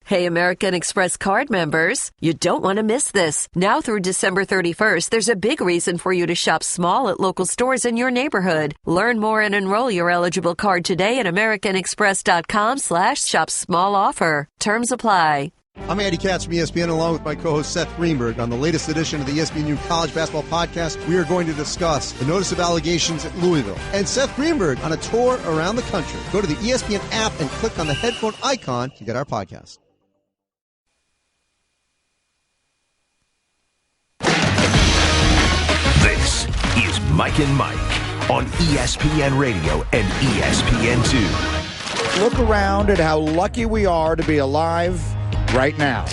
Hey, American Express card members, you don't want to miss this. Now through December 31st, there's a big reason for you to shop small at local stores in your neighborhood. Learn more and enroll your eligible card today at americanexpress.com/shop small offer. Terms apply. I'm Andy Katz from ESPN, along with my co-host Seth Greenberg. On the latest edition of the ESPN College Basketball Podcast, we are going to discuss the notice of allegations at Louisville and Seth Greenberg on a tour around the country. Go to the ESPN app and click on the headphone icon to get our podcast. This is Mike and Mike on ESPN Radio and ESPN2. Look around at how lucky we are to be alive right now.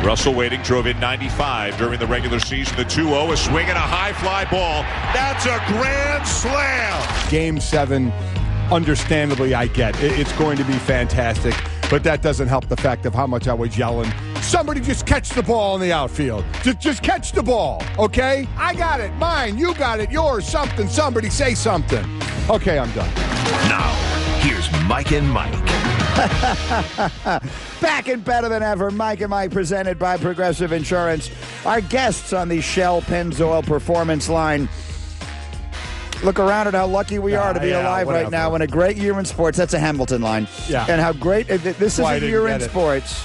Russell Waiting drove in 95 during the regular season. The 2-0, a swing and a high fly ball. That's a grand slam. Game 7, understandably, I get it. It's going to be fantastic, but that doesn't help the fact of how much I was yelling. Somebody just catch the ball in the outfield. Just catch the ball, okay? I got it. Mine. You got it. Yours. Something. Somebody say something. Okay, I'm done. Now, here's Mike and Mike. Back and better than ever, Mike and Mike, presented by Progressive Insurance. Our guests on the Shell Pennzoil Performance Line. Look around at how lucky we are to be alive right now in a great year in sports. That's a Hamilton line. Yeah. And how great, this is a year in sports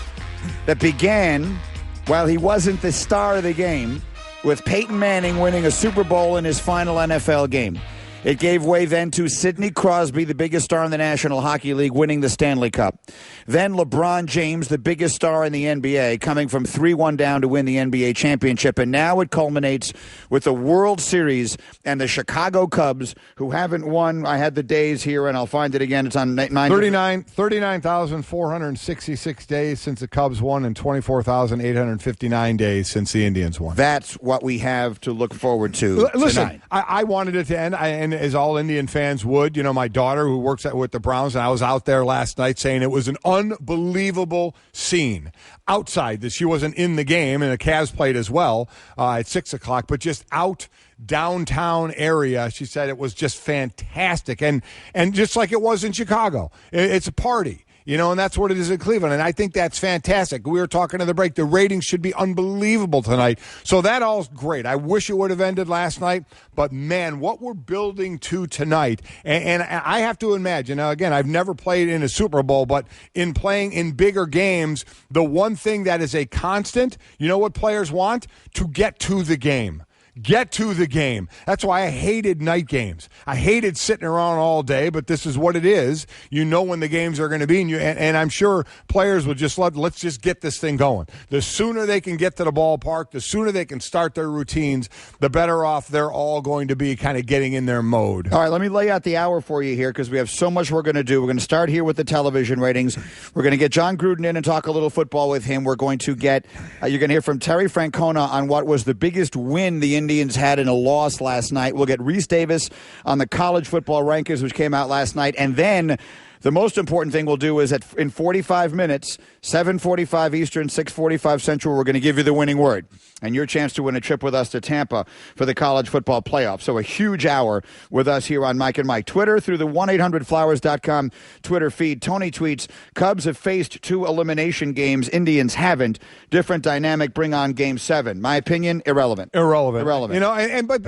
that began while he wasn't the star of the game, with Peyton Manning winning a Super Bowl in his final NFL game. It gave way then to Sidney Crosby, the biggest star in the National Hockey League, winning the Stanley Cup. Then LeBron James, the biggest star in the NBA, coming from 3-1 down to win the NBA championship. And now it culminates with the World Series and the Chicago Cubs, who haven't won. I had the days here, and I'll find it again. It's on 39,466 days since the Cubs won and 24,859 days since the Indians won. That's what we have to look forward to Listen, tonight. I wanted it to end, and as all Indian fans would. You know, my daughter, who works with the Browns, and I was out there last night saying it was an unbelievable scene outside, that she wasn't in the game, and the Cavs played as well at 6 o'clock, but just out downtown area. She said it was just fantastic, and just like it was in Chicago. It's a party. You know, and that's what it is in Cleveland, and I think that's fantastic. We were talking to the break. The ratings should be unbelievable tonight. So that all's great. I wish it would have ended last night, but, man, what we're building to tonight, and I have to imagine, now, again, I've never played in a Super Bowl, but in playing in bigger games, the one thing that is a constant, you know what players want? To get to the game. Get to the game. That's why I hated night games. I hated sitting around all day, but this is what it is. You know when the games are going to be, and I'm sure players will just let's just get this thing going. The sooner they can get to the ballpark, the sooner they can start their routines, the better off they're all going to be kind of getting in their mode. All right, let me lay out the hour for you here, because we have so much we're going to do. We're going to start here with the television ratings. We're going to get John Gruden in and talk a little football with him. We're going to get, you're going to hear from Terry Francona on what was the biggest win the Indians had in a loss last night. We'll get Reese Davis on the college football rankings, which came out last night. And then the most important thing we'll do is in 45 minutes, 7:45 Eastern, 6:45 Central, we're going to give you the winning word and your chance to win a trip with us to Tampa for the college football playoff. So a huge hour with us here on Mike and Mike. Twitter through the 1-800-Flowers.com Twitter feed. Tony tweets, Cubs have faced 2 elimination games. Indians haven't. Different dynamic. Bring on Game 7. My opinion, irrelevant. Irrelevant. You know,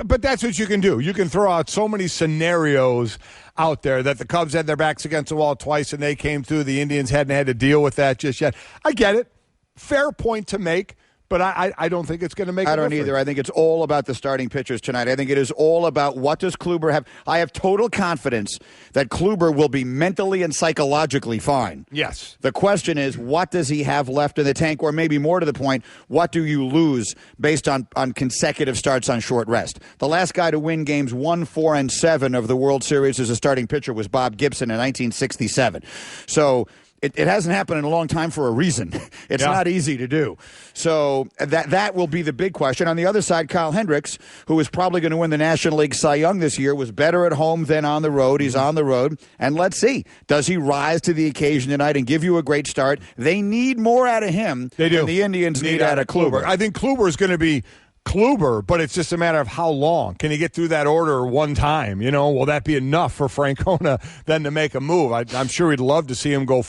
but that's what you can do. You can throw out so many scenarios out there that the Cubs had their backs against the wall twice and they came through. The Indians hadn't had to deal with that just yet. I get it. Fair point to make. But I don't think it's going to make a difference. I don't either. I think it's all about the starting pitchers tonight. I think it is all about what does Kluber have. I have total confidence that Kluber will be mentally and psychologically fine. Yes. The question is, what does he have left in the tank? Or maybe more to the point, what do you lose based on consecutive starts on short rest? The last guy to win games 1, 4, and 7 of the World Series as a starting pitcher was Bob Gibson in 1967. So It hasn't happened in a long time for a reason. It's not easy to do. So that will be the big question. On the other side, Kyle Hendricks, who is probably going to win the National League Cy Young this year, was better at home than on the road. He's on the road. And let's see, does he rise to the occasion tonight and give you a great start? They need more out of him than the Indians need out of Kluber. I think Kluber is going to be Kluber, but it's just a matter of how long. Can he get through that order one time? Will that be enough for Francona then to make a move? I'm sure he'd love to see him go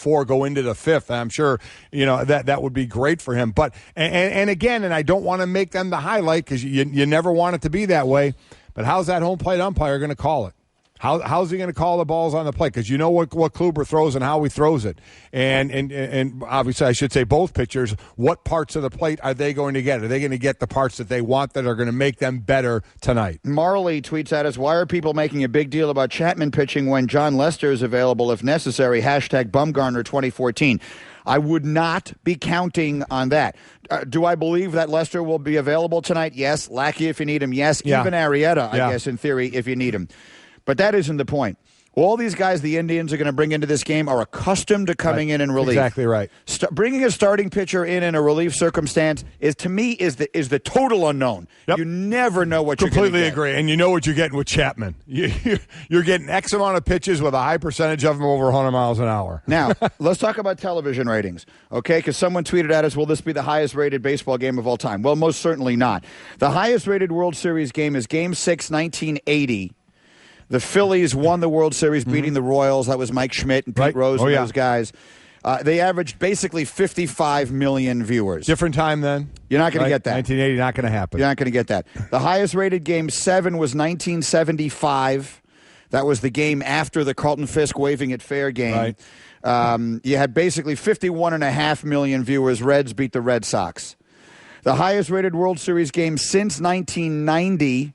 into the fifth. I'm sure, that would be great for him. But, and again, and I don't want to make them the highlight because you never want it to be that way, but how's that home plate umpire going to call it? How's he going to call the balls on the plate? Because you know what Kluber throws and how he throws it. And obviously I should say both pitchers, what parts of the plate are they going to get? Are they going to get the parts that they want that are going to make them better tonight? Marley tweets at us, why are people making a big deal about Chapman pitching when John Lester is available if necessary? Hashtag Bumgarner 2014. I would not be counting on that. Do I believe that Lester will be available tonight? Yes. Lackey if you need him? Yes. Yeah. Even Arrieta, I Yeah. guess, in theory, if you need him. But that isn't the point. All these guys the Indians are going to bring into this game are accustomed to coming in relief. Exactly right. Bringing a starting pitcher in a relief circumstance is the total unknown. Yep. You never know what you're going to get. Completely agree. And you know what you're getting with Chapman. You're getting X amount of pitches with a high percentage of them over 100 miles an hour. Now, let's talk about television ratings, okay? Because someone tweeted at us, will this be the highest-rated baseball game of all time? Well, most certainly not. The highest-rated World Series game is Game 6, 1980. The Phillies won the World Series, beating the Royals. That was Mike Schmidt and Pete Rose and those guys. They averaged basically 55 million viewers. Different time then. You're not going to get that. 1980, not going to happen. You're not going to get that. The highest-rated Game 7 was 1975. That was the game after the Carlton Fisk waving it fair game. Right. You had basically 51.5 million viewers. Reds beat the Red Sox. The highest-rated World Series game since 1990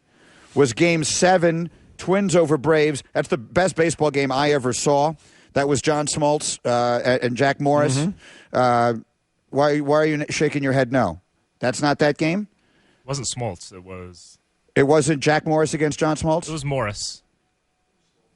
was Game 7, Twins over Braves. That's the best baseball game I ever saw. That was John Smoltz and Jack Morris. Mm-hmm. Why are you shaking your head no? That's not that game? It wasn't Smoltz. It wasn't Jack Morris against John Smoltz? It was Morris.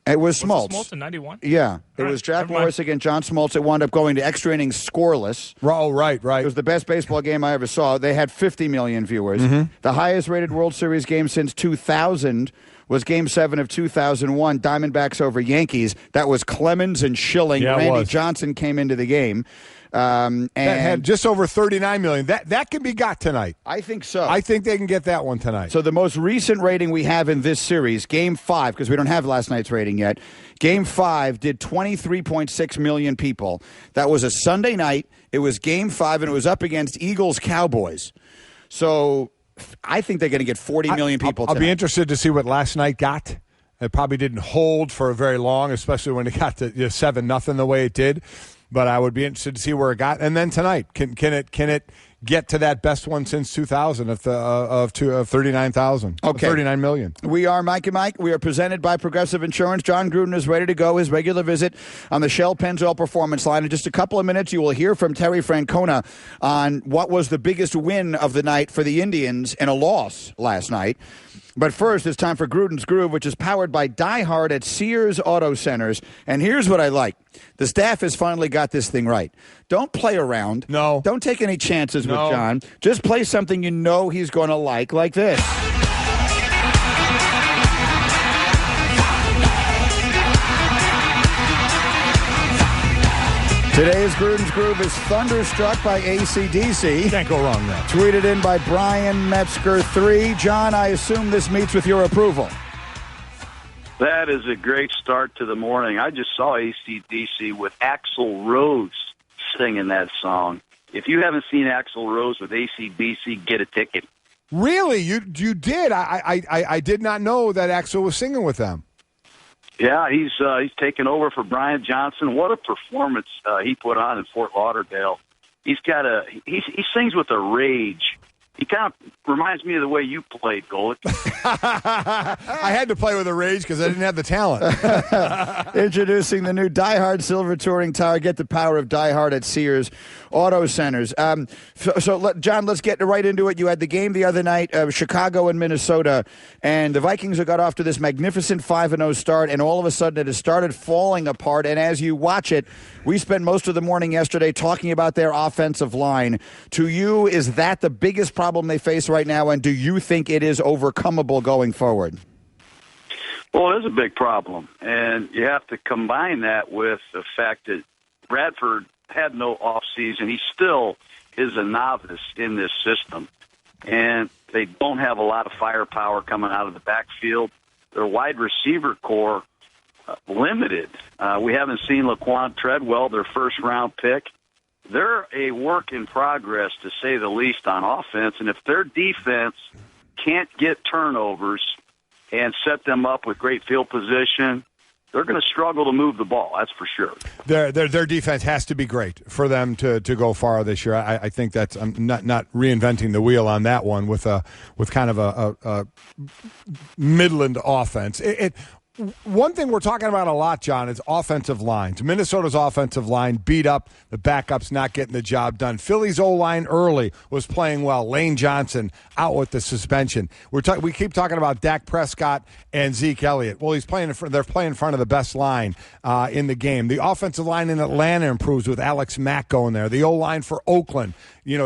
It was Smoltz. Smoltz in 91? Yeah. It was Jack Morris against John Smoltz. It wound up going to extra innings scoreless. Oh, right. It was the best baseball game I ever saw. They had 50 million viewers. Mm-hmm. The highest-rated World Series game since 2000 was Game 7 of 2001, Diamondbacks over Yankees. That was Clemens and Schilling. Yeah, Randy Johnson came into the game. And that had just over 39 million. That can be got tonight. I think so. I think they can get that one tonight. So the most recent rating we have in this series, Game 5, because we don't have last night's rating yet, Game 5 did 23.6 million people. That was a Sunday night. It was Game 5, and it was up against Eagles-Cowboys. So I think they're going to get 40 million people I'll tonight. be interested to see what last night got. It probably didn't hold for very long, especially when it got to 7-0 the way it did. But I would be interested to see where it got. And then tonight, can it get to that best one since 2000 of 39,000? Okay. 39 million. We are Mike and Mike. We are presented by Progressive Insurance. John Gruden is ready to go. His regular visit on the Shell Pennzoil Performance Line. In just a couple of minutes, you will hear from Terry Francona on what was the biggest win of the night for the Indians in a loss last night. But first, it's time for Gruden's Groove, which is powered by Die Hard at Sears Auto Centers. And here's what I like. The staff has finally got this thing right. Don't play around. No. Don't take any chances with No. John. Just play something you know he's going to like this. Today's Gruden's Groove is Thunderstruck by AC/DC. Can't go wrong there. Tweeted in by Brian Metzger 3. John, I assume this meets with your approval. That is a great start to the morning. I just saw AC/DC with Axl Rose singing that song. If you haven't seen Axl Rose with AC/DC, get a ticket. Really? You did? I did not know that Axl was singing with them. Yeah, he's taken over for Brian Johnson. What a performance he put on in Fort Lauderdale. He sings with a rage. He kind of reminds me of the way you played, Golick. I had to play with a rage because I didn't have the talent. Introducing the new Die Hard Silver Touring Tire. Get the power of Die Hard at Sears Auto Centers. John, let's get right into it. You had the game the other night, Chicago and Minnesota, and the Vikings have got off to this magnificent 5-0 start, and all of a sudden it has started falling apart. And as you watch it, we spent most of the morning yesterday talking about their offensive line. To you, is that the biggest problem they face right now, and do you think it is overcomable going forward? Well, it is a big problem, and you have to combine that with the fact that Bradford had no offseason. He still is a novice in this system. and they don't have a lot of firepower coming out of the backfield. Their wide receiver core, limited. We haven't seen Laquan Treadwell, their first-round pick. They're a work in progress, to say the least, on offense. And if their defense can't get turnovers and set them up with great field position, they're going to struggle to move the ball. That's for sure. Their defense has to be great for them to go far this year. I think that's I'm not reinventing the wheel on that one with kind of a Midland offense. One thing we're talking about a lot, John, is offensive lines. Minnesota's offensive line beat up. The backups not getting the job done. Philly's O-line early was playing well. Lane Johnson out with the suspension. We keep talking about Dak Prescott and Zeke Elliott. Well, they're playing in front of the best line in the game. The offensive line in Atlanta improves with Alex Mack going there. The O-line for Oakland,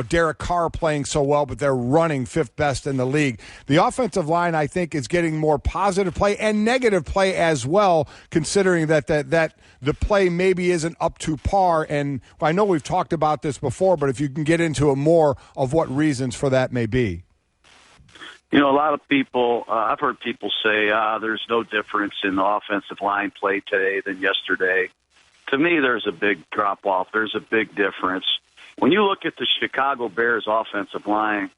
Derek Carr playing so well, but they're running fifth best in the league. The offensive line, I think, is getting more positive play and negative play as well, considering that the play maybe isn't up to par. And I know we've talked about this before, but if you can get into it more of what reasons for that may be. A lot of people, I've heard people say there's no difference in the offensive line play today than yesterday. To me, there's a big drop-off. There's a big difference. When you look at the Chicago Bears offensive line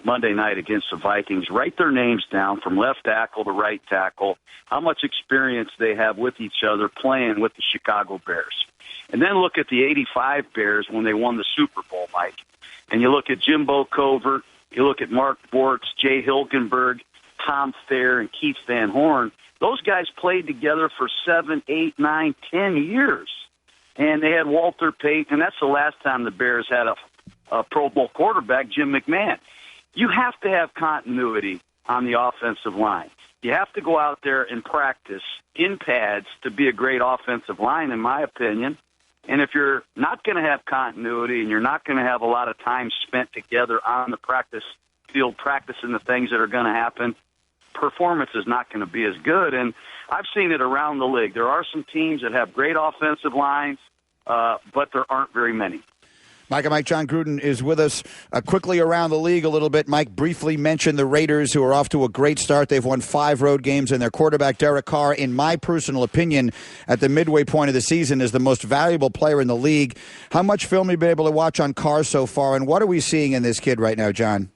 Monday night against the Vikings, write their names down from left tackle to right tackle, how much experience they have with each other playing with the Chicago Bears. And then look at the 85 Bears when they won the Super Bowl, Mike. And you look at Jimbo Covert, you look at Mark Bortz, Jay Hilgenberg, Tom Thayer, and Keith Van Horn. Those guys played together for 7, 8, 9, 10 years. And they had Walter Payton, and that's the last time the Bears had a Pro Bowl quarterback, Jim McMahon. You have to have continuity on the offensive line. You have to go out there and practice in pads to be a great offensive line, in my opinion. And if you're not going to have continuity and you're not going to have a lot of time spent together on the practice field practicing the things that are going to happen, performance is not going to be as good. And I've seen it around the league. There are some teams that have great offensive lines, but there aren't very many. Mike John Gruden is with us quickly around the league a little bit. Mike briefly mentioned the Raiders, who are off to a great start. They've won 5 road games, and their quarterback, Derek Carr, in my personal opinion, at the midway point of the season, is the most valuable player in the league. How much film have you been able to watch on Carr so far, and what are we seeing in this kid right now, John?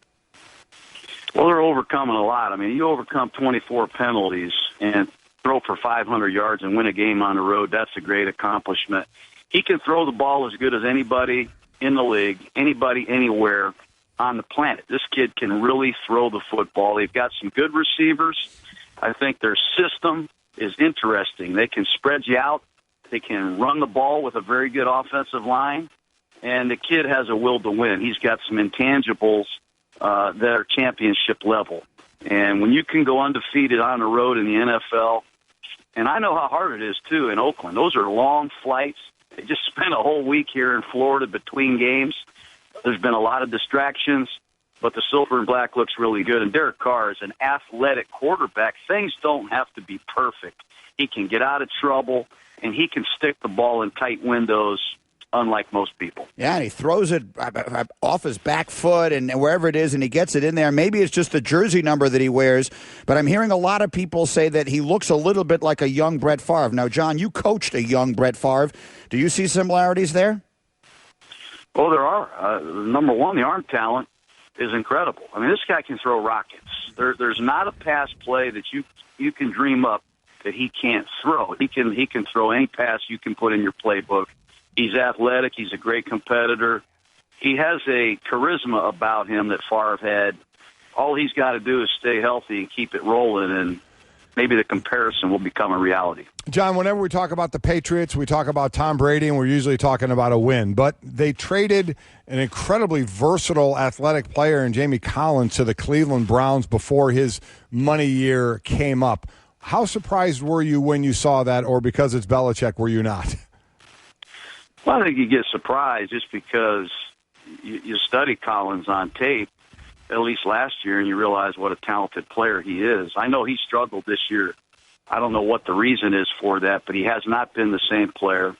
Well, they're overcoming a lot. I mean, you overcome 24 penalties and throw for 500 yards and win a game on the road. That's a great accomplishment. He can throw the ball as good as anybody in the league, anybody, anywhere on the planet. This kid can really throw the football. They've got some good receivers. I think their system is interesting. They can spread you out. They can run the ball with a very good offensive line. And the kid has a will to win. He's got some intangibles that are championship level. And when you can go undefeated on the road in the NFL, and I know how hard it is, too, in Oakland. Those are long flights. They just spent a whole week here in Florida between games. There's been a lot of distractions, but the silver and black looks really good. And Derek Carr is an athletic quarterback. Things don't have to be perfect. He can get out of trouble, and he can stick the ball in tight windows, unlike most people. Yeah, and he throws it off his back foot and wherever it is, and he gets it in there. Maybe it's just the jersey number that he wears, but I'm hearing a lot of people say that he looks a little bit like a young Brett Favre. Now, John, you coached a young Brett Favre. Do you see similarities there? Well, there are. Number one, the arm talent is incredible. I mean, this guy can throw rockets. There's not a pass play that you can dream up that he can't throw. He can throw any pass you can put in your playbook. He's athletic. He's a great competitor. He has a charisma about him that Favre had. All he's got to do is stay healthy and keep it rolling, and maybe the comparison will become a reality. John, whenever we talk about the Patriots, we talk about Tom Brady, and we're usually talking about a win. But they traded an incredibly versatile athletic player in Jamie Collins to the Cleveland Browns before his money year came up. How surprised were you when you saw that, or because it's Belichick, were you not? Well, I think you get surprised just because you study Collins on tape, at least last year, and you realize what a talented player he is. I know he struggled this year. I don't know what the reason is for that, but he has not been the same player.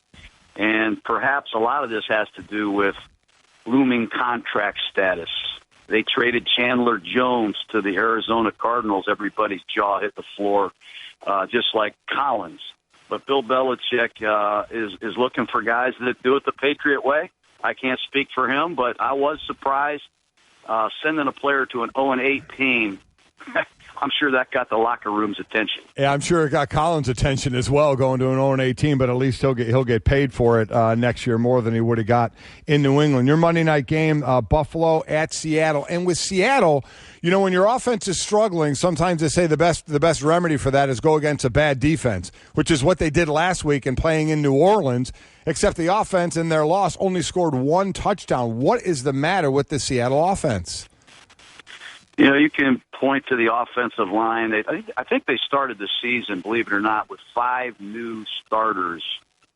And perhaps a lot of this has to do with looming contract status. They traded Chandler Jones to the Arizona Cardinals. Everybody's jaw hit the floor, just like Collins. But Bill Belichick is looking for guys that do it the Patriot way. I can't speak for him, but I was surprised sending a player to an 0-8 team. I'm sure that got the locker room's attention. Yeah, I'm sure it got Collins' attention as well, going to an 0-8 team, but at least he'll get paid for it next year more than he would have got in New England. Your Monday night game, Buffalo at Seattle. And with Seattle, you know, when your offense is struggling, sometimes they say the best remedy for that is go against a bad defense, which is what they did last week in playing in New Orleans, except the offense in their loss only scored one touchdown. What is the matter with the Seattle offense? You know, you can point to the offensive line. I think they started the season, believe it or not, with 5 new starters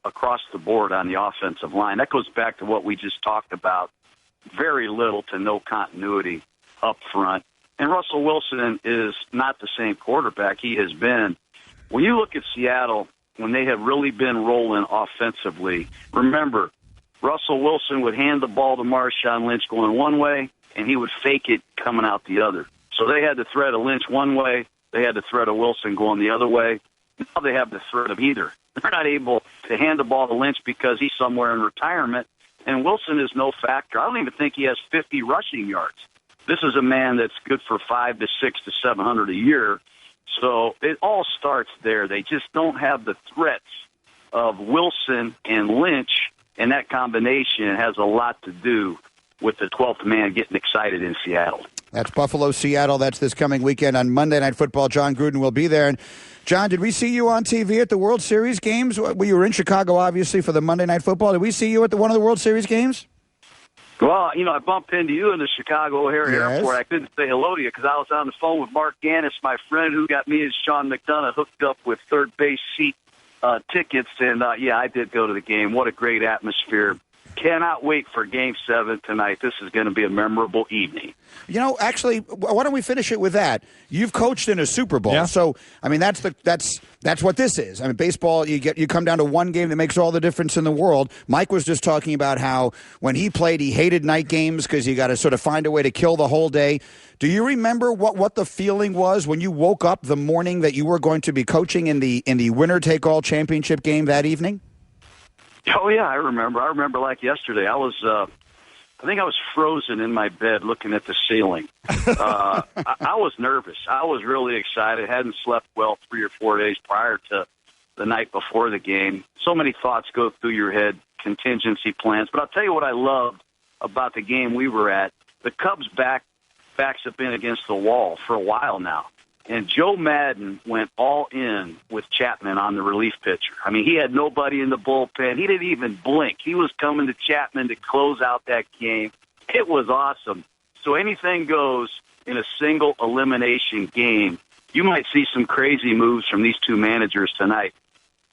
across the board on the offensive line. That goes back to what we just talked about. Very little to no continuity up front. And Russell Wilson is not the same quarterback he has been. When you look at Seattle, when they have really been rolling offensively, remember, Russell Wilson would hand the ball to Marshawn Lynch going one way, and he would fake it coming out the other. So they had the threat of Lynch one way. They had the threat of Wilson going the other way. Now they have the threat of either. They're not able to hand the ball to Lynch because he's somewhere in retirement, and Wilson is no factor. I don't even think he has 50 rushing yards. This is a man that's good for 500 to 600 to 700 a year. So it all starts there. They just don't have the threats of Wilson and Lynch, and that combination has a lot to do with the 12th man getting excited in Seattle. That's Buffalo, Seattle. That's this coming weekend on Monday Night Football. John Gruden will be there. And John, did we see you on TV at the World Series games? We were in Chicago, obviously, for the Monday Night Football. Did we see you at one of the World Series games? Well, you know, I bumped into you in the Chicago O'Hare Airport. I couldn't say hello to you because I was on the phone with Mark Gannis, my friend, who got me and Sean McDonough hooked up with third base seat tickets. And, yeah, I did go to the game. What a great atmosphere. Cannot wait for Game 7 tonight. This is going to be a memorable evening. You know, actually, why don't we finish it with that? You've coached in a Super Bowl, yeah. So I mean that's what this is. I mean, baseball, you come down to one game that makes all the difference in the world. Mike was just talking about how when he played, he hated night games because you got to sort of find a way to kill the whole day. Do you remember what the feeling was when you woke up the morning that you were going to be coaching in the winner-take-all championship game that evening? Oh, yeah, I remember. I remember like yesterday. I think I was frozen in my bed looking at the ceiling. I was nervous. I was really excited. Hadn't slept well 3 or 4 days prior to the night before the game. So many thoughts go through your head, contingency plans. But I'll tell you what I loved about the game we were at. The Cubs' backs have been against the wall for a while now. And Joe Madden went all in with Chapman on the relief pitcher. I mean, he had nobody in the bullpen. He didn't even blink. He was coming to Chapman to close out that game. It was awesome. So anything goes in a single elimination game. You might see some crazy moves from these two managers tonight.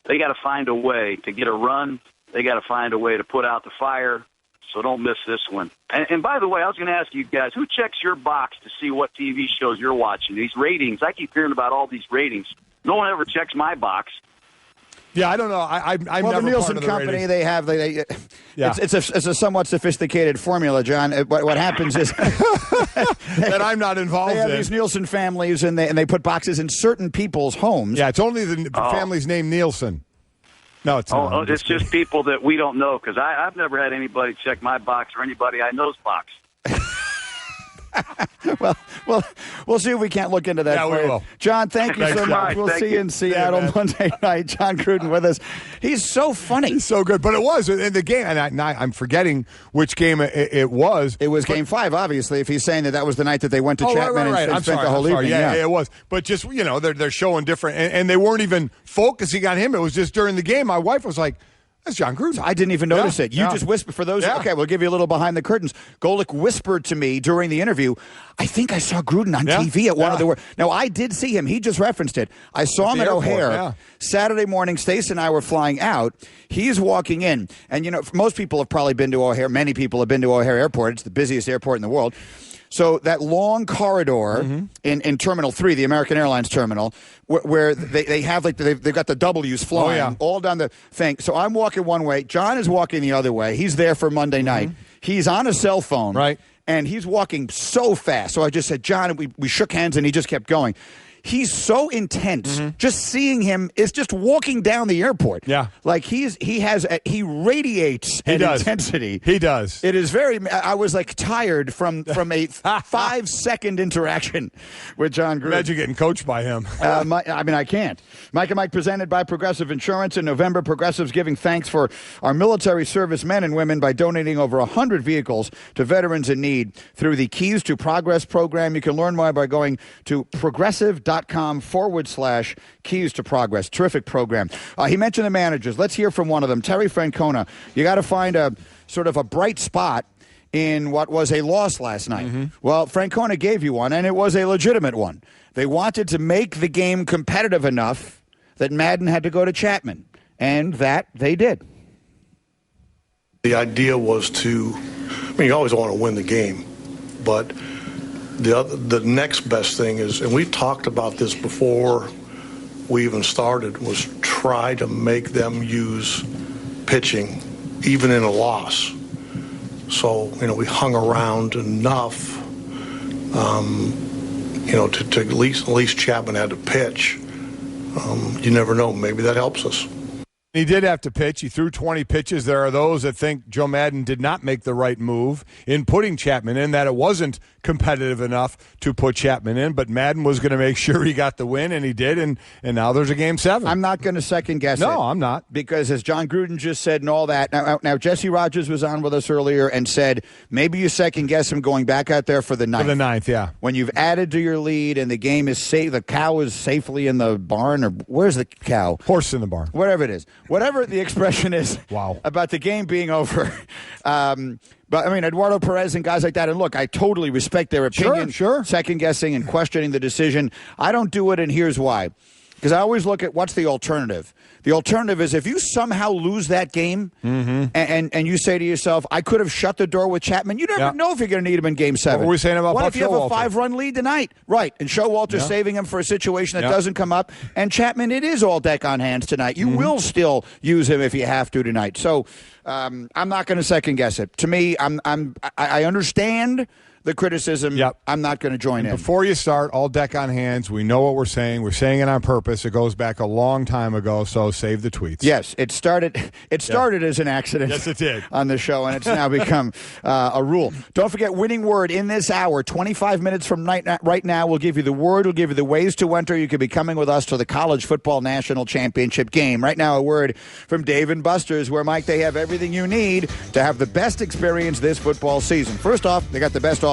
They got to find a way to get a run. They got to find a way to put out the fire. So don't miss this one. And by the way, I was going to ask you guys, who checks your box to see what TV shows you're watching? These ratings, I keep hearing about all these ratings. No one ever checks my box. Yeah, I don't know. I'm well, never the Nielsen part of the Company, ratings. they have. Yeah. It's a somewhat sophisticated formula, John. What happens is that I'm not involved they have in. these Nielsen families, and they put boxes in certain people's homes. Yeah, it's only the family's name Nielsen. No, it's not. Oh, it's just people that we don't know, because I've never had anybody check my box or anybody I know's box. well, we'll see if we can't look into that. Yeah, we will. John, thank you so much. We'll see you in Seattle Monday night. John Gruden with us. He's so funny. He's so good. But it was in the game, and I'm forgetting which game it was. It was Game 5, obviously, if he's saying that was the night that they went to Chapman right. and spent the whole evening. Yeah, it was. But just, they're showing different, and they weren't even focusing on him. It was just during the game. My wife was like, that's John Gruden. I didn't even notice it. You just whispered. For those, okay, we'll give you a little behind the curtains. Golick whispered to me during the interview, I think I saw Gruden on TV at one of the... Now, I did see him. He just referenced it. I saw him at O'Hare. Saturday morning, Stace and I were flying out. He's walking in. And, most people have probably been to O'Hare. Many people have been to O'Hare Airport. It's the busiest airport in the world. So that long corridor in Terminal 3, the American Airlines terminal, where they have they've got the W's flying all down the thing. So I'm walking one way. John is walking the other way. He's there for Monday night. He's on a cell phone. Right. and he's walking so fast. So I just said, John, we shook hands, and he just kept going. He's so intense. Just seeing him is just walking down the airport. Yeah. Like he radiates intensity. He does. It is very, I was like tired from a 5-second interaction with John Gruden. Imagine getting coached by him. I can't. Mike and Mike presented by Progressive Insurance. In November, Progressive's giving thanks for our military service men and women by donating over 100 vehicles to veterans in need through the Keys to Progress program. You can learn more by going to progressive.com/Keys to Progress. Terrific program. He mentioned the managers. Let's hear from one of them, Terry Francona. You got to find a sort of a bright spot in what was a loss last night. Well, Francona gave you one, and it was a legitimate one. They wanted to make the game competitive enough that Madden had to go to Chapman, and that they did. The idea was you always want to win the game, but the next best thing is, and we talked about this before we even started, was try to make them use pitching even in a loss. So, we hung around enough, to at least Chapman had to pitch. You never know. Maybe that helps us. He did have to pitch. He threw 20 pitches. There are those that think Joe Madden did not make the right move in putting Chapman in, that it wasn't competitive enough to put Chapman in, but Madden was going to make sure he got the win, and he did, and now there's a Game 7. I'm not going to second-guess it. No, I'm not. Because as John Gruden just said and all that, now Jesse Rogers was on with us earlier and said maybe you second-guess him going back out there for the ninth. For the ninth, yeah. When you've added to your lead and the game is safe, the cow is safely in the barn, or where's the cow? Horse in the barn. Whatever it is. Whatever the expression is about the game being over. But, Eduardo Perez and guys like that, and look, I totally respect their opinion. Sure. Second-guessing and questioning the decision. I don't do it, and here's why. Because I always look at what's the alternative. The alternative is if you somehow lose that game and you say to yourself, I could have shut the door with Chapman, you never know if you're going to need him in Game 7. What were we saying about What Buck if you have Showalter? a 5-run lead tonight? Right, and Showalter saving him for a situation that doesn't come up. And Chapman, it is all deck on hands tonight. You will still use him if you have to tonight. So I'm not going to second-guess it. To me, I understand the criticism. I'm not going to join in. Before you start, all deck on hands. We know what we're saying. We're saying it on purpose. It goes back a long time ago, so save the tweets. Yes, it started as an accident. Yes, it did. On the show, and it's now become a rule. Don't forget, winning word in this hour, 25 minutes from right now, we'll give you the word. We'll give you the ways to enter. You could be coming with us to the College Football National Championship game. Right now, a word from Dave & Buster's, where, Mike, they have everything you need to have the best experience this football season. First off, they got the best offer.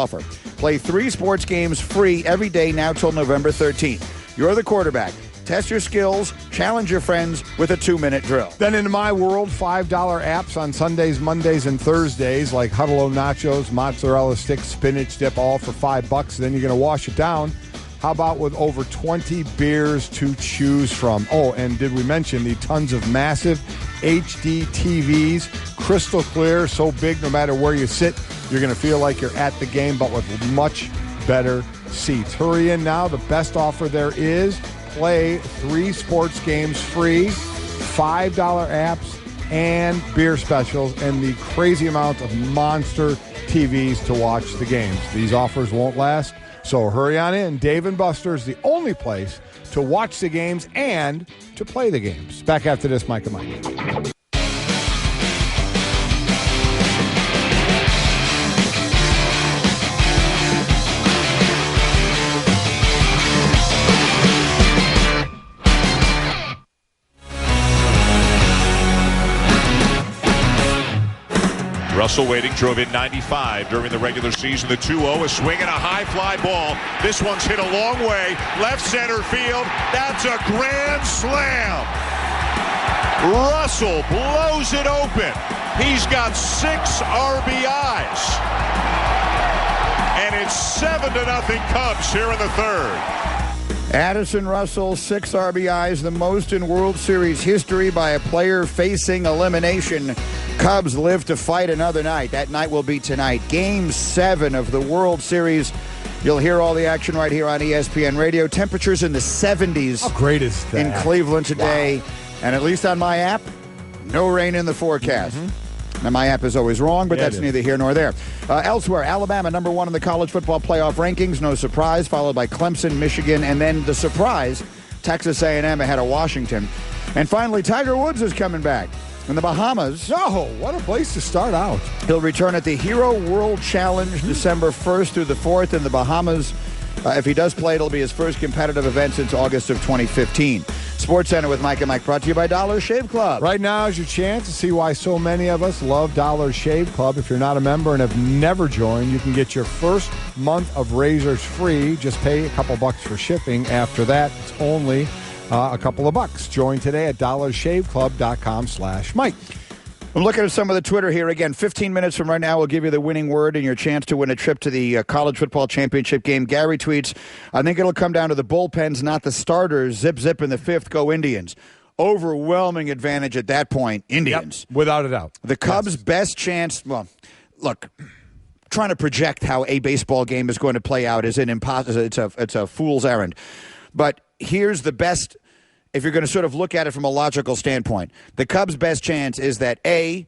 Play 3 sports games free every day now till November 13th. You're the quarterback. Test your skills, challenge your friends with a 2-minute drill. Then in my world, $5 apps on Sundays, Mondays, and Thursdays, like Huddle-O Nachos, mozzarella sticks, spinach dip, all for $5. Then you're going to wash it down. How about with over 20 beers to choose from? Oh, and did we mention the tons of massive HD TVs, crystal clear, so big no matter where you sit, you're going to feel like you're at the game, but with much better seats. Hurry in now. The best offer there is. Play 3 sports games free, $5 apps, and beer specials, and the crazy amount of monster TVs to watch the games. These offers won't last, so hurry on in. Dave & Buster's, the only place to watch the games and to play the games. Back after this, Mike and Mike. Russell waiting, drove in 95 during the regular season. The 2-0, a swing and a high fly ball. This one's hit a long way. Left center field. That's a grand slam. Russell blows it open. He's got 6 RBIs. And it's 7-0 Cubs here in the third. Addison Russell, 6 RBIs, the most in World Series history by a player facing elimination. Cubs live to fight another night. That night will be tonight. Game 7 of the World Series. You'll hear all the action right here on ESPN Radio. Temperatures in the 70s. How great is that? In Cleveland today. Wow. And at least on my app, no rain in the forecast. Now, my app is always wrong, but Yeah, that's neither here nor there. Elsewhere, Alabama, number 1 in the college football playoff rankings. No surprise, followed by Clemson, Michigan, and then the surprise, Texas A&M ahead of Washington. And finally, Tiger Woods is coming back in the Bahamas. Oh, what a place to start out. He'll return at the Hero World Challenge December 1st through the 4th in the Bahamas. If he does play, it'll be his first competitive event since August of 2015. Sports Center with Mike and Mike, brought to you by Dollar Shave Club. Right now is your chance to see why so many of us love Dollar Shave Club. If you're not a member and have never joined, you can get your first month of razors free. Just pay a couple bucks for shipping. After that, it's only a couple of bucks. Join today at dollarshaveclub.com/Mike. I'm looking at some of the Twitter here. Again, 15 minutes from right now, we'll give you the winning word and your chance to win a trip to the college football championship game. Gary tweets, I think it'll come down to the bullpens, not the starters. Zip, zip in the 5th. Go Indians. Overwhelming advantage at that point. Indians. Yep, without a doubt. The Cubs' best chance, well, look, trying to project how a baseball game is going to play out is an impossible. It's a fool's errand. But here's the best. If you're going to sort of look at it from a logical standpoint, the Cubs' best chance is that, A,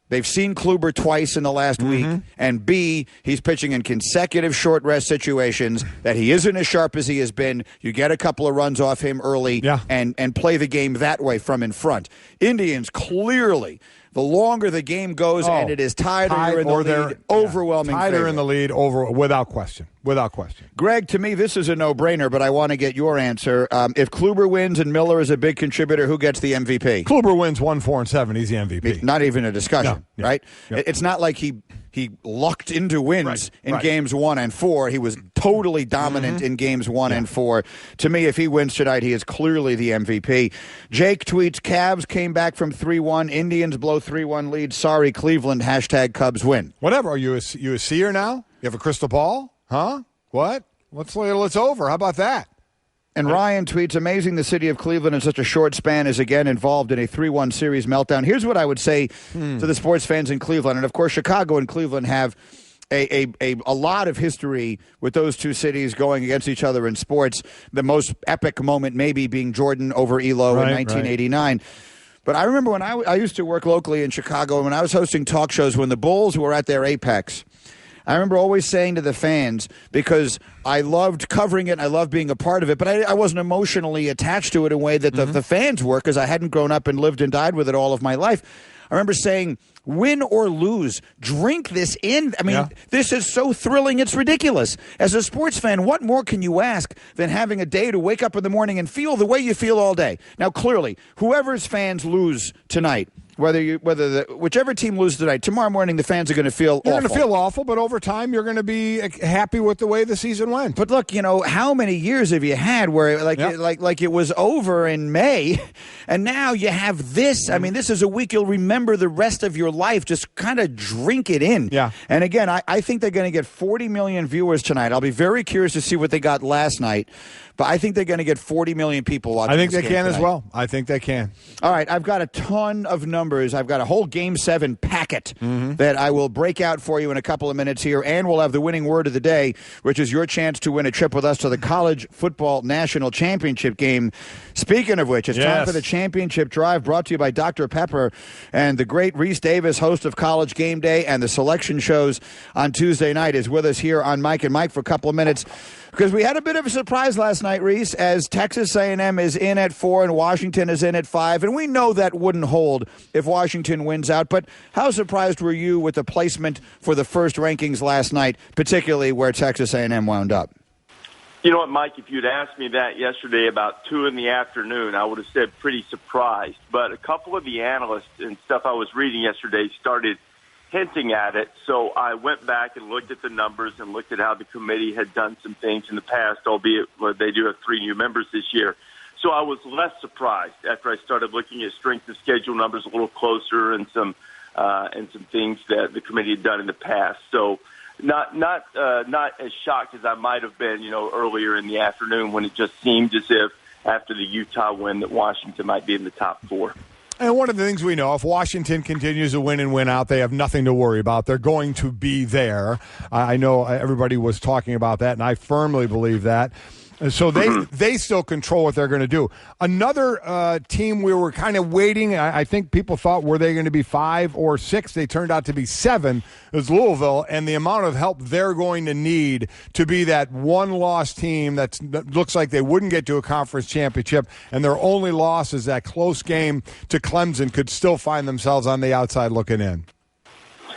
they've seen Kluber twice in the last week, and B, he's pitching in consecutive short rest situations, that he isn't as sharp as he has been. You get a couple of runs off him early and play the game that way from in front. Indians, clearly, the longer the game goes and it is tied or you're in the lead, overwhelming tied or favorite. in the lead, without question. Without question. Greg, to me, this is a no-brainer, but I want to get your answer. If Kluber wins and Miller is a big contributor, who gets the MVP? Kluber wins 1-4-7. He's the MVP. Not even a discussion, right? Yep. It's not like he lucked into wins in games 1 and 4. He was totally dominant in games 1 and 4. To me, if he wins tonight, he is clearly the MVP. Jake tweets, Cavs came back from 3-1. Indians blow 3-1 lead. Sorry, Cleveland. # Cubs win. Whatever. Are you a seer now? You have a crystal ball? Huh? What? Let's over. How about that? And Ryan tweets, amazing the city of Cleveland in such a short span is again involved in a 3-1 series meltdown. Here's what I would say to the sports fans in Cleveland. And, of course, Chicago and Cleveland have a lot of history with those two cities going against each other in sports. The most epic moment maybe being Jordan over Elo in 1989. Right. But I remember when I used to work locally in Chicago, and when I was hosting talk shows when the Bulls were at their apex, I remember always saying to the fans, because I loved covering it, I loved being a part of it, but I wasn't emotionally attached to it in a way that the fans were, because I hadn't grown up and lived and died with it all of my life. I remember saying, win or lose, drink this in. I mean, this is so thrilling, it's ridiculous. As a sports fan, what more can you ask than having a day to wake up in the morning and feel the way you feel all day? Now, clearly, whoever's fans lose tonight, whichever team loses tonight, tomorrow morning the fans are going to feel awful. You're going to feel awful, but over time you're going to be happy with the way the season went. But look, how many years have you had where like it was over in May, and now you have this? I mean, this is a week you'll remember the rest of your life. Just kind of drink it in. Yeah. And again, I think they're going to get 40 million viewers tonight. I'll be very curious to see what they got last night. But I think they're going to get 40 million people watching. I think they can tonight as well. I think they can. All right, I've got a ton of numbers. I've got a whole Game 7 packet that I will break out for you in a couple of minutes here, and we'll have the winning word of the day, which is your chance to win a trip with us to the College Football National Championship game. Speaking of which, it's time for the championship drive, brought to you by Dr. Pepper and the great Reese Davis, host of College Game Day and the selection shows on Tuesday night, is with us here on Mike and Mike for a couple of minutes. Because we had a bit of a surprise last night, Reese, as Texas A&M is in at 4 and Washington is in at 5. And we know that wouldn't hold if Washington wins out. But how surprised were you with the placement for the first rankings last night, particularly where Texas A&M wound up? You know what, Mike, if you'd asked me that yesterday about 2 in the afternoon, I would have said pretty surprised. But a couple of the analysts and stuff I was reading yesterday started hinting at it. So I went back and looked at the numbers and looked at how the committee had done some things in the past, albeit they do have 3 new members this year. So I was less surprised after I started looking at strength of schedule numbers a little closer and some things that the committee had done in the past. So not as shocked as I might have been, earlier in the afternoon when it just seemed as if after the Utah win that Washington might be in the top 4. And one of the things we know, if Washington continues to win and win out, they have nothing to worry about. They're going to be there. I know everybody was talking about that, and I firmly believe that. And so they still control what they're going to do. Another team we were kind of waiting, I think people thought, were they going to be 5 or 6? They turned out to be 7, is Louisville, and the amount of help they're going to need to be that one-loss team that looks like they wouldn't get to a conference championship, and their only loss is that close game to Clemson, could still find themselves on the outside looking in.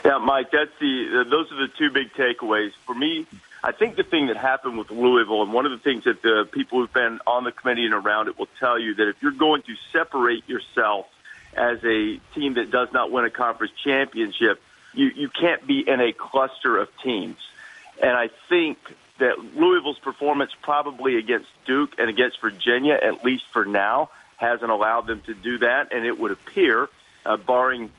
Yeah, Mike, those are the two big takeaways. For me, I think the thing that happened with Louisville, and one of the things that the people who've been on the committee and around it will tell you, that if you're going to separate yourself as a team that does not win a conference championship, you can't be in a cluster of teams. And I think that Louisville's performance probably against Duke and against Virginia, at least for now, hasn't allowed them to do that. And it would appear, barring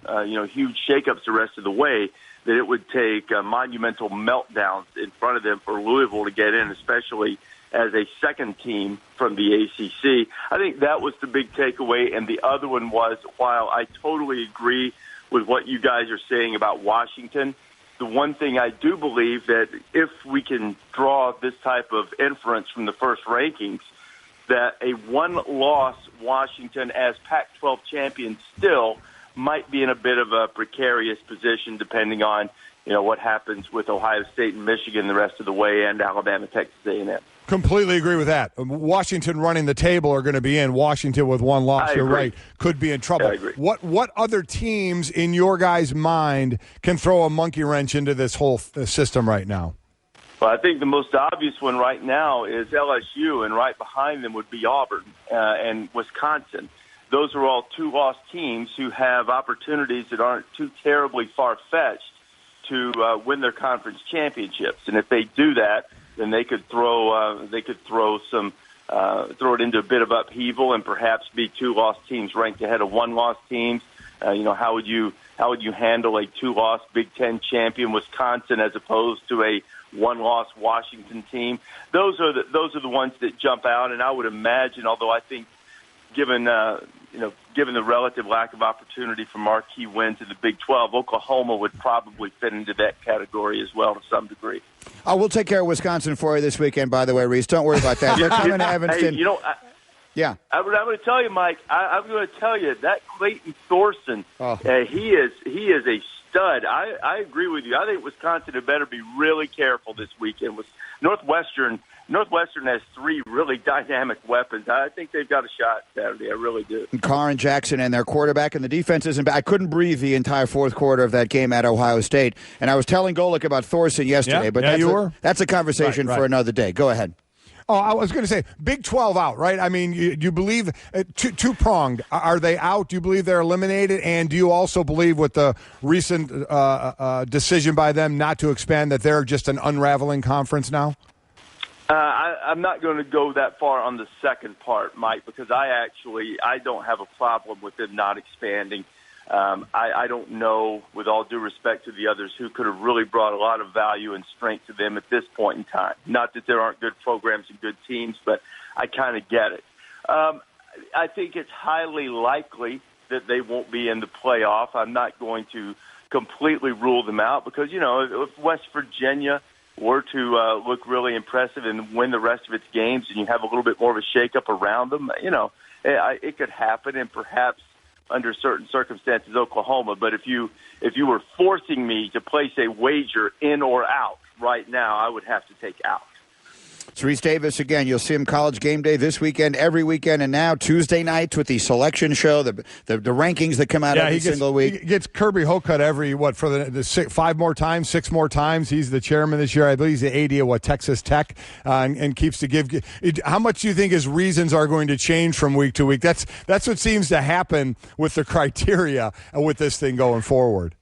huge shakeups the rest of the way, that it would take monumental meltdowns in front of them for Louisville to get in, especially as a second team from the ACC. I think that was the big takeaway. And the other one was, while I totally agree with what you guys are saying about Washington, the one thing I do believe that if we can draw this type of inference from the first rankings, that a one-loss Washington as Pac-12 champion still might be in a bit of a precarious position, depending on what happens with Ohio State and Michigan the rest of the way, and Alabama, Texas A&M. Completely agree with that. Washington running the table are going to be in. Washington with one loss, you're right, could be in trouble. Yeah, I agree. What other teams in your guys' mind can throw a monkey wrench into this whole system right now? Well, I think the most obvious one right now is LSU, and right behind them would be Auburn and Wisconsin. Those are all 2-loss teams who have opportunities that aren't too terribly far-fetched to win their conference championships. And if they do that, then they could throw it into a bit of upheaval and perhaps be 2-loss teams ranked ahead of 1-loss teams. How would you handle a 2-loss Big Ten champion Wisconsin as opposed to a 1-loss Washington team? Those are the ones that jump out, and I would imagine, although I think given the relative lack of opportunity for marquee wins in the Big 12, Oklahoma would probably fit into that category as well to some degree. We'll take care of Wisconsin for you this weekend, by the way, Reese. Don't worry about that. They're coming to Evanston. Hey, I'm going to tell you, Mike, I'm going to tell you that Clayton Thorson, he is a stud. I agree with you. I think Wisconsin had better be really careful this weekend. With Northwestern has 3 really dynamic weapons. I think they've got a shot Saturday. I really do. Carr and Jackson and their quarterback, and the defense isn't bad. I couldn't breathe the entire fourth quarter of that game at Ohio State. And I was telling Golick about Thorson yesterday, but that's a conversation for another day. Go ahead. Oh, I was going to say, Big 12 out, right? I mean, you believe two-pronged. Are they out? Do you believe they're eliminated? And do you also believe with the recent decision by them not to expand that they're just an unraveling conference now? I'm not going to go that far on the second part, Mike, because I don't have a problem with them not expanding. I don't know, with all due respect to the others, who could have really brought a lot of value and strength to them at this point in time. Not that there aren't good programs and good teams, but I kind of get it. I think it's highly likely that they won't be in the playoff. I'm not going to completely rule them out because, if West Virginia were to look really impressive and win the rest of its games and you have a little bit more of a shakeup around them, it could happen, and perhaps under certain circumstances, Oklahoma. But if you were forcing me to place a wager in or out right now, I would have to take out. It's Reese Davis again. You'll see him College Game Day this weekend, every weekend, and now Tuesday nights with the selection show, the rankings that come out every single week. He gets Kirby Hocutt every, for the 6 more times. He's the chairman this year. I believe he's the AD of Texas Tech, and keeps to give. How much do you think his reasons are going to change from week to week? That's what seems to happen with the criteria with this thing going forward.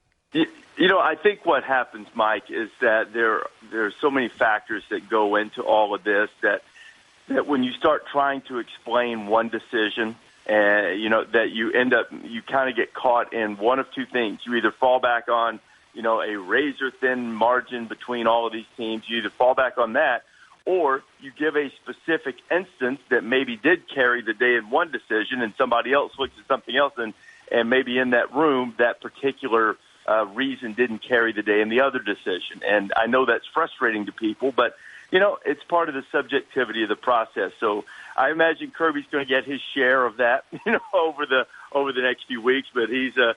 I think what happens, Mike, is that there are so many factors that go into all of this that when you start trying to explain one decision, that you kind of get caught in one of two things. You either fall back on, a razor-thin margin between all of these teams. You either fall back on that, or you give a specific instance that maybe did carry the day in one decision, and somebody else looks at something else, and maybe in that room that particular reason didn't carry the day in the other decision. And I know that's frustrating to people, but it's part of the subjectivity of the process. So I imagine Kirby's going to get his share of that, over the next few weeks. But he's a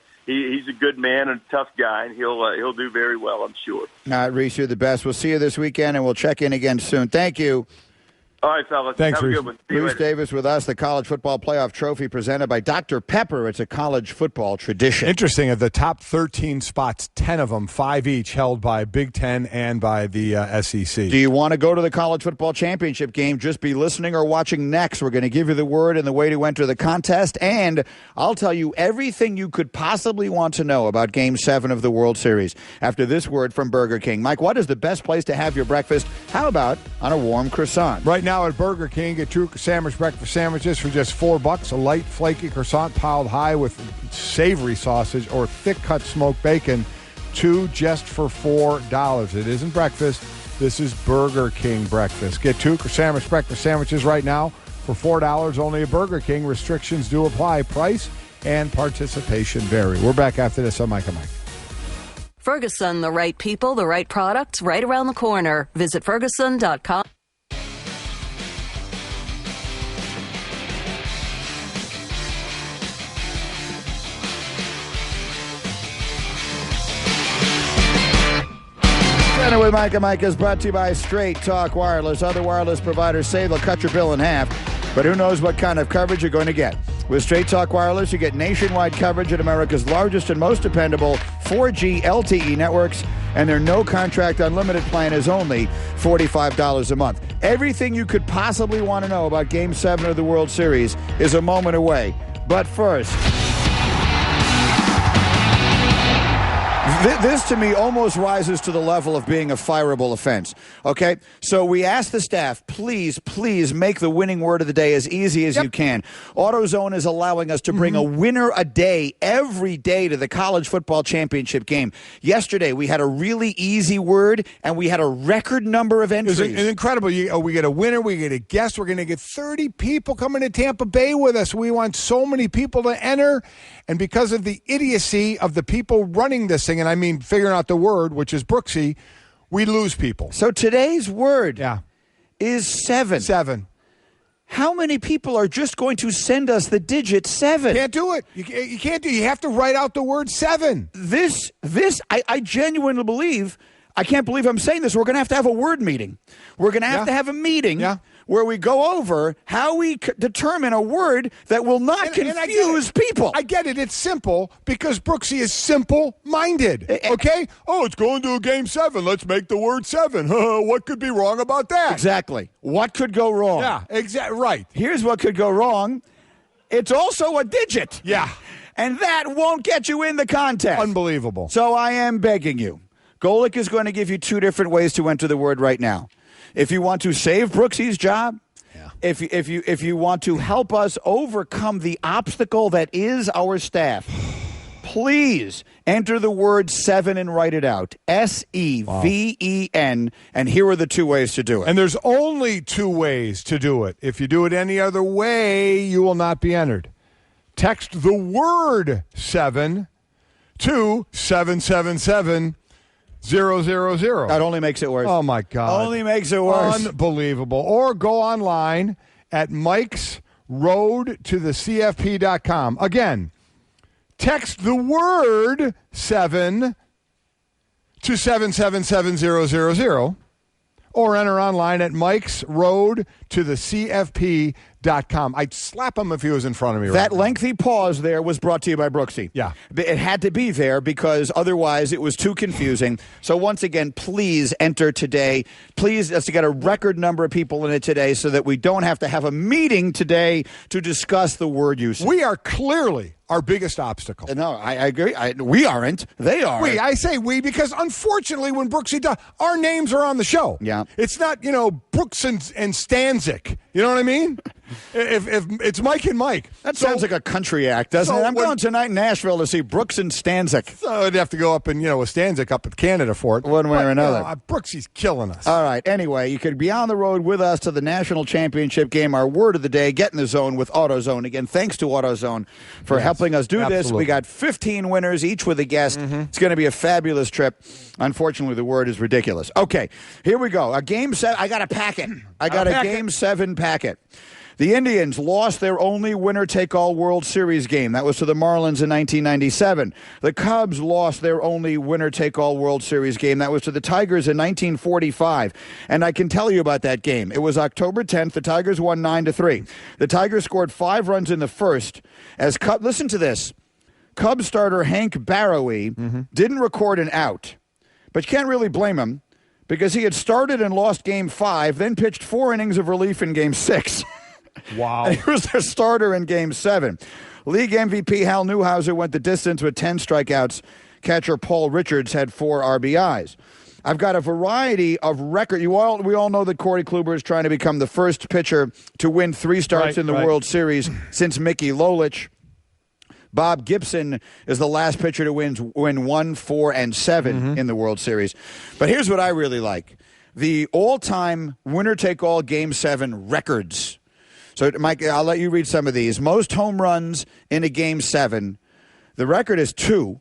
good man and a tough guy, and he'll do very well, I'm sure. Reese, you're the best. We'll see you this weekend, and we'll check in again soon. Thank you. All right, fellas. Thanks, Have a Reese. good one. See you Bruce later. Davis with us, the College Football Playoff Trophy presented by Dr. Pepper. It's a college football tradition. Interesting. Of the top 13 spots, 10 of them, 5 each, held by Big Ten and by the SEC. Do you want to go to the College Football Championship game? Just be listening or watching next. We're going to give you the word and the way to enter the contest, and I'll tell you everything you could possibly want to know about Game 7 of the World Series after this word from Burger King. Mike, what is the best place to have your breakfast? How about on a warm croissant? Right now at Burger King, get 2 sandwich breakfast sandwiches for just $4. A light, flaky croissant piled high with savory sausage or thick-cut smoked bacon, 2 just for $4. It isn't breakfast. This is Burger King breakfast. Get 2 sandwich breakfast sandwiches right now for $4 only at Burger King. Restrictions do apply. Price and participation vary. We're back after this on Mike and Mike. Ferguson, the right people, the right products, right around the corner. Visit Ferguson.com. Dinner with Mike and Mike is brought to you by Straight Talk Wireless. Other wireless providers say they'll cut your bill in half, but who knows what kind of coverage you're going to get. With Straight Talk Wireless, you get nationwide coverage at America's largest and most dependable 4G LTE networks, and their no-contract unlimited plan is only $45 a month. Everything you could possibly want to know about Game 7 of the World Series is a moment away. But first, this to me almost rises to the level of being a fireable offense. Okay? So we asked the staff, please make the winning word of the day as easy as you can. AutoZone is allowing us to bring a winner a day every day to the college football championship game. Yesterday we had a really easy word and we had a record number of entries. It's incredible. We get a winner, we get a guest. We're going to get 30 people coming to Tampa Bay with us. We want so many people to enter. And because of the idiocy of the people running this thing, and I mean figuring out the word, which is Brooksy, we lose people. So today's word is 7. 7. How many people are just going to send us the digit 7? Can't do it. You can't do it. You have to write out the word 7. I genuinely believe, I can't believe I'm saying this, we're going to have a word meeting. We're going to have to have a meeting where we go over how we determine a word that will not confuse people. I get it. It's simple because Brooksy is simple-minded. Okay? It's going to a Game 7. Let's make the word 7. What could be wrong about that? Exactly. What could go wrong? Yeah, exactly. Right. Here's what could go wrong. It's also a digit. Yeah. And that won't get you in the contest. Unbelievable. So I am begging you. Golick is going to give you 2 different ways to enter the word right now. If you want to save Brooksy's job, if you want to help us overcome the obstacle that is our staff, please enter the word 7 and write it out. SEVEN. And here are the 2 ways to do it. And there's only 2 ways to do it. If you do it any other way, you will not be entered. Text the word 7 to 777 000. That only makes it worse. Oh, my God. Only makes it worse. Unbelievable. Or go online at mikesroadtothecfp.com. Again, text the word 7 to 777 000. Or enter online at mikesroadtothecfp.com. I'd slap him if he was in front of me. That lengthy pause there was brought to you by Brooksy. Yeah. It had to be there because otherwise it was too confusing. So once again, please enter today. Please, let's get a record number of people in it today so that we don't have to have a meeting today to discuss the word usage. We are clearly our biggest obstacle. No, I agree. We aren't. They are. I say we because unfortunately when Brooksy does, our names are on the show. Yeah. It's not, Brooks and Stanzik. You know what I mean? If it's Mike and Mike. That sounds like a country act, doesn't it? I'm going tonight in Nashville to see Brooks and Stanzik. So I'd have to go up and, with Stanzik up in Canada for it. One way or another. Brooks, he's killing us. All right. Anyway, you could be on the road with us to the national championship game. Our word of the day, get in the zone with AutoZone. Again, thanks to AutoZone for helping us do this. We got 15 winners, each with a guest. It's going to be a fabulous trip. Unfortunately, the word is ridiculous. Okay, here we go. A Game 7. I got a packet. I got a Game 7 packet. The Indians lost their only winner-take-all World Series game. That was to the Marlins in 1997. The Cubs lost their only winner-take-all World Series game. That was to the Tigers in 1945. And I can tell you about that game. It was October 10th. The Tigers won 9-3. The Tigers scored 5 runs in the first. Listen to this. Cubs starter Hank Barrowe didn't record an out. But you can't really blame him because he had started and lost Game 5, then pitched 4 innings of relief in Game 6. Wow. And he was their starter in Game 7. League MVP Hal Newhouser went the distance with 10 strikeouts. Catcher Paul Richards had 4 RBIs. I've got a variety of records. We all know that Corey Kluber is trying to become the first pitcher to win 3 starts in the World Series since Mickey Lolich. Bob Gibson is the last pitcher to win 1, 4, and 7 in the World Series. But here's what I really like. The all-time winner-take-all Game 7 records. So, Mike, I'll let you read some of these. Most home runs in a Game 7. The record is 2,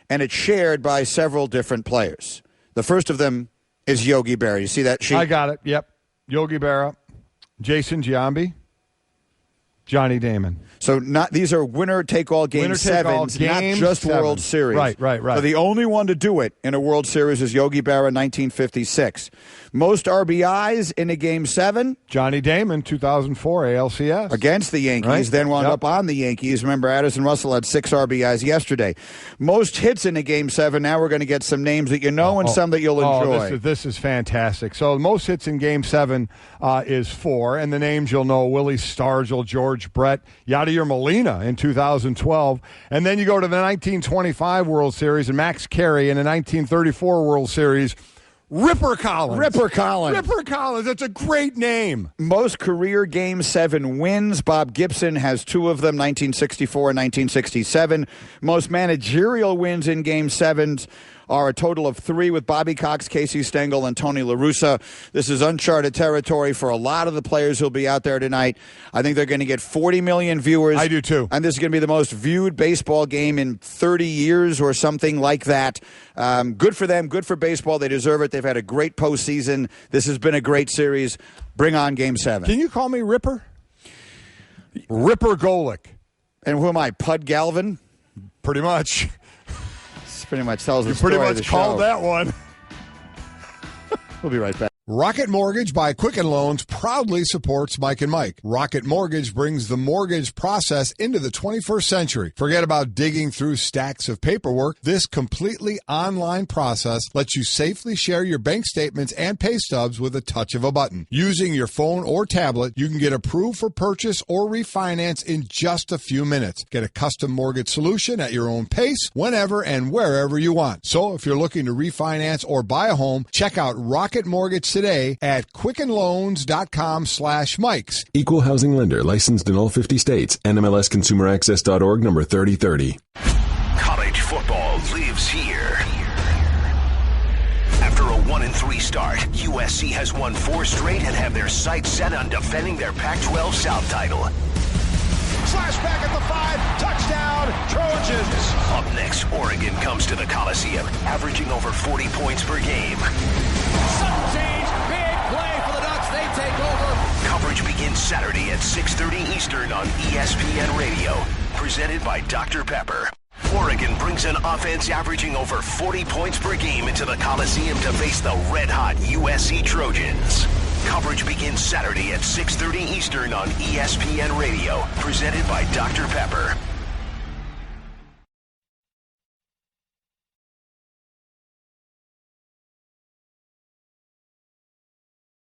and it's shared by several different players. The first of them is Yogi Berra. You see that sheet? I got it. Yep. Yogi Berra, Jason Giambi, Johnny Damon. So these are winner-take-all Game 7s, not just 7. World Series. Right. So the only one to do it in a World Series is Yogi Berra, 1956. Most RBIs in a Game 7? Johnny Damon, 2004 ALCS. Against the Yankees, then wound up on the Yankees. Remember, Addison Russell had 6 RBIs yesterday. Most hits in a Game 7. Now we're going to get some names that you know and some that you'll enjoy. This is fantastic. So most hits in Game 7 is 4, and the names you'll know, Willie Stargell, George Brett, Yadier Molina in 2012. And then you go to the 1925 World Series and Max Carey in the 1934 World Series. Ripper Collins. Ripper Collins. That's a great name. Most career Game 7 wins. Bob Gibson has 2 of them, 1964 and 1967. Most managerial wins in Game 7s are a total of 3 with Bobby Cox, Casey Stengel, and Tony La Russa. This is uncharted territory for a lot of the players who'll be out there tonight. I think they're going to get 40 million viewers. I do too. And this is going to be the most viewed baseball game in 30 years or something like that. Good for them. Good for baseball. They deserve it. They've had a great postseason. This has been a great series. Bring on Game 7. Can you call me Ripper? Ripper Golick. And who am I, Pud Galvin? Pretty much. Pretty much tells the story of the show. You pretty much called that one. We'll be right back. Rocket Mortgage by Quicken Loans proudly supports Mike and Mike. Rocket Mortgage brings the mortgage process into the 21st century. Forget about digging through stacks of paperwork. This completely online process lets you safely share your bank statements and pay stubs with a touch of a button. Using your phone or tablet, you can get approved for purchase or refinance in just a few minutes. Get a custom mortgage solution at your own pace, whenever and wherever you want. So if you're looking to refinance or buy a home, check out Rocket Mortgage today at quickenloans.com/Mikes. Equal housing lender licensed in all 50 states. NMLSconsumeraccess.org number 3030. College football lives here. After a 1-3 start, USC has won 4 straight and have their sights set on defending their Pac-12 South title. Slash back at the 5, touchdown, Trojans. Up next, Oregon comes to the Coliseum, averaging over 40 points per game. Sudden change, big play for the Ducks, they take over. Coverage begins Saturday at 6:30 Eastern on ESPN Radio, presented by Dr. Pepper. Oregon brings an offense averaging over 40 points per game into the Coliseum to face the red-hot USC Trojans. Coverage begins Saturday at 6:30 Eastern on ESPN Radio, presented by Dr. Pepper.